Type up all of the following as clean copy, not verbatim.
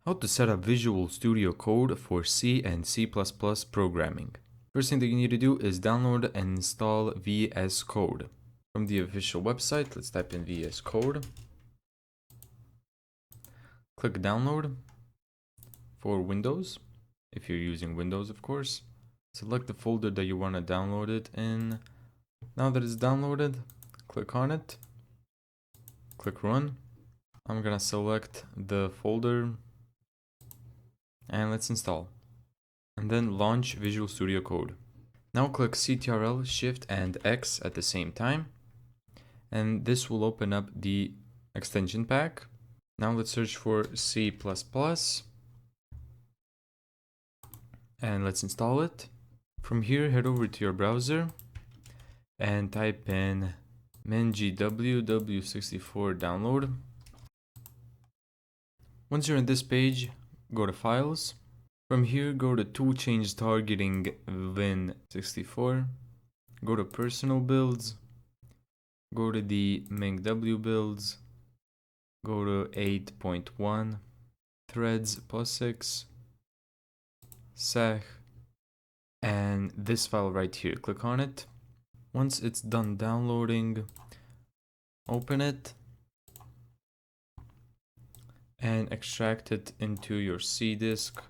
How to set up Visual Studio Code for C and C++ programming. First thing that you need to do is download and install VS Code. From the official website, let's type in VS Code. Click download for Windows, if you're using Windows of course. Select the folder that you want to download it in. Now that it's downloaded, click on it, click run. I'm gonna select the folder and let's install. And then launch Visual Studio Code. Now click Ctrl, Shift and X at the same time. And this will open up the extension pack. Now let's search for C++. And let's install it. From here, head over to your browser and type in mingw w64 download. Once you're in this page, go to Files. From here, go to Tool Change Targeting Win64. Go to Personal Builds. Go to the mingw builds. Go to 8.1. Threads POSIX. Sech. And this file right here. Click on it. Once it's done downloading, open it and extract it into your C disk.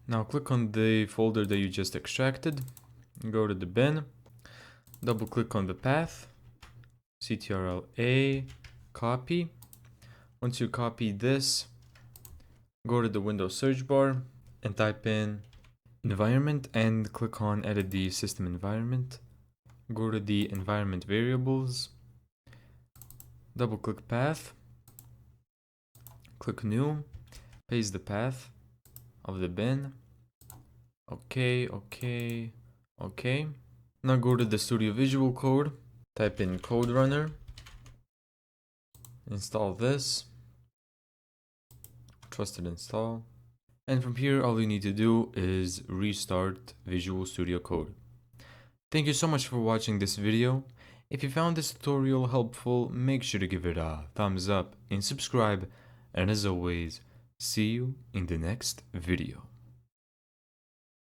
Now click on the folder that you just extracted, go to the bin, double click on the path, Ctrl-A, copy. Once you copy this, go to the Windows search bar and type in environment and click on edit the system environment. Go to the environment variables, double click path, click new, paste the path of the bin. Okay. Now go to the Studio Visual Code, type in Code Runner, install this, trusted install, and from here all you need to do is restart Visual Studio Code. Thank you so much for watching this video. If you found this tutorial helpful, make sure to give it a thumbs up and subscribe, and as always, see you in the next video.